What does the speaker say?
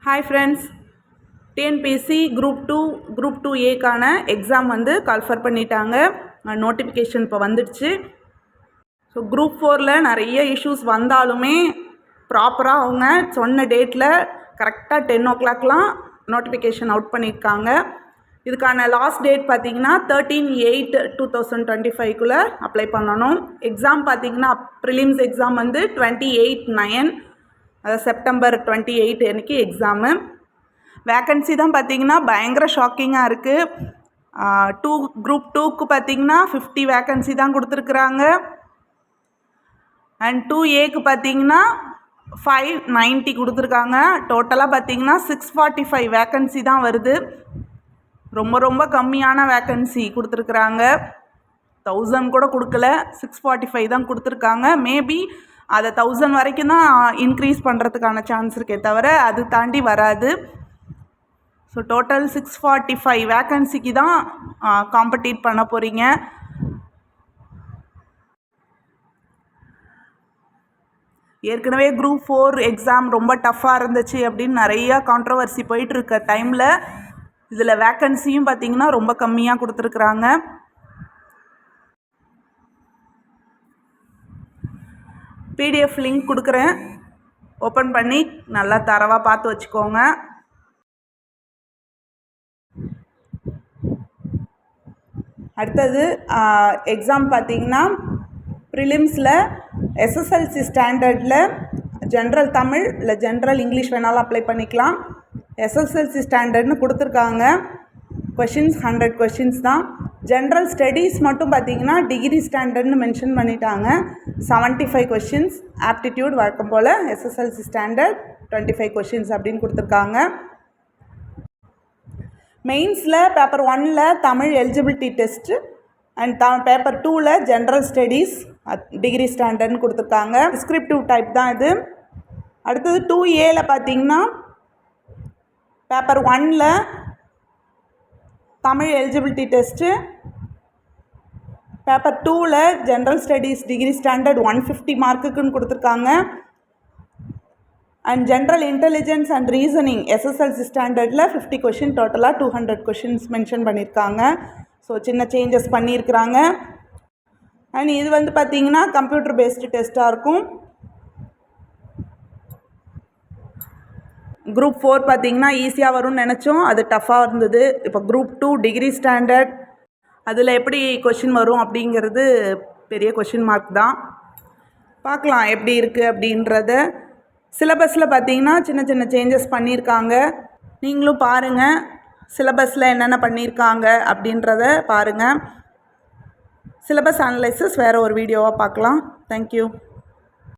Hi friends, TNPSC group two ஏக்கான exam வந்து call for பண்ணிட்டாங்க. நோட்டிஃபிகேஷன் இப்போ வந்துடுச்சு. ஸோ குரூப் 4ல் நிறைய இஷ்யூஸ் வந்தாலுமே ப்ராப்பராக அவங்க சொன்ன டேட்டில் கரெக்டாக 10 o'clockலாம் நோட்டிஃபிகேஷன் அவுட் பண்ணியிருக்காங்க. இதுக்கான லாஸ்ட் டேட் பார்த்திங்கன்னா 13/8/2025 அப்ளை பண்ணணும். எக்ஸாம் பார்த்திங்கன்னா ப்ரிலிம்ஸ் எக்ஸாம் வந்து 28/9 அதாவது செப்டம்பர் 28 அன்றைக்கி எக்ஸாமு. வேக்கன்சி தான் பார்த்திங்கன்னா பயங்கர ஷாக்கிங்காக இருக்குது. குரூப் 2க்கு பார்த்திங்கன்னா 50 வேக்கன்சி தான் கொடுத்துருக்குறாங்க. அண்ட் 2ஏக்கு பார்த்திங்கன்னா 590 கொடுத்துருக்காங்க. டோட்டலாக பார்த்திங்கன்னா 645 வேக்கன்சி தான் வருது. ரொம்ப ரொம்ப கம்மியான வேக்கன்சி கொடுத்துருக்குறாங்க. 1000 கூட கொடுக்கல, 645 தான் கொடுத்துருக்காங்க. மேபி அதை 1000 வரைக்கும் தான் இன்க்ரீஸ் பண்ணுறதுக்கான சான்ஸ் இருக்கே தவிர அது தாண்டி வராது. ஸோ டோட்டல் 645 வேக்கன்சிக்கு தான் காம்படீட் பண்ண போகிறீங்க. ஏற்கனவே குரூப் 4 எக்ஸாம் ரொம்ப டஃப்பாக இருந்துச்சு அப்படின்னு நிறையா கான்ட்ரவர்சி போயிட்டுருக்க டைமில் இதில் வேக்கன்சியும் பார்த்திங்கன்னா ரொம்ப கம்மியாக கொடுத்துருக்குறாங்க. பிடிஎஃப் லிங்க் கொடுக்குறேன், ஓப்பன் பண்ணி நல்லா தரவாக பார்த்து வச்சுக்கோங்க. அடுத்தது எக்ஸாம் பார்த்திங்கன்னா ப்ரிலிம்ஸில் எஸ்எஸ்எல்சி ஸ்டாண்டர்டில் ஜென்ரல் தமிழ் இல்லை ஜென்ரல் இங்கிலீஷ் வேணாலும் அப்ளை பண்ணிக்கலாம். எஸ்எஸ்எல்சி ஸ்டாண்டர்ட்னு கொடுத்துருக்காங்க. கொஷின்ஸ் 100 கொஷின்ஸ் தான். ஜென்ரல் ஸ்டடீஸ் மட்டும் பார்த்திங்கன்னா டிகிரி ஸ்டாண்டர்ட்னு மென்ஷன் பண்ணிட்டாங்க. 75 கொஷின்ஸ். ஆப்டிடியூட் வழக்கம் போல் எஸ்எஸ்எல்சி ஸ்டாண்டர்ட் 25 கொஷின்ஸ் அப்படின்னு கொடுத்துருக்காங்க. மெயின்ஸில் பேப்பர் 1ல் Tamil eligibility test and paper 2ல் ஜென்ரல் ஸ்டடீஸ் டிகிரி ஸ்டாண்டர்ட்னு கொடுத்துருக்காங்க. டிஸ்கிரிப்டிவ் டைப் தான் இது. அடுத்தது 2ஏல பார்த்திங்கன்னா பேப்பர் 1ல் தமிழ் எலிஜிபிலிட்டி டெஸ்ட்டு, பேப்பர் 2ல் ஜென்ரல் ஸ்டடீஸ் டிகிரி ஸ்டாண்டர்ட் 150 மார்க்குக்குன்னு கொடுத்துருக்காங்க. And general intelligence and reasoning SSLC ஸ்டாண்டர்டில் 50 கொஷின், டோட்டலாக 200 கொஷின்ஸ் மென்ஷன் பண்ணியிருக்காங்க. ஸோ சின்ன சேஞ்சஸ் பண்ணியிருக்கிறாங்க. அண்ட் இது வந்து பார்த்திங்கன்னா கம்ப்யூட்டர் பேஸ்டு டெஸ்ட்டாக இருக்கும். குரூப் 4 பார்த்திங்கன்னா ஈஸியாக வரும்னு நினச்சோம், அது டஃப்பாக இருந்தது. இப்போ குரூப் 2 டிகிரி ஸ்டாண்டர்ட் அதில் எப்படி கொஷின் வரும் அப்படிங்கிறது பெரிய கொஷின் மார்க் தான். பார்க்கலாம் எப்படி இருக்குது அப்படின்றத. சிலபஸில் பார்த்திங்கன்னா சின்ன சின்ன சேஞ்சஸ் பண்ணியிருக்காங்க. நீங்களும் பாருங்கள் சிலபஸில் என்னென்ன பண்ணியிருக்காங்க அப்படின்றத பாருங்கள். சிலபஸ் அனலைசிஸ் வேறு ஒரு வீடியோவாக பார்க்கலாம். தேங்க்யூ.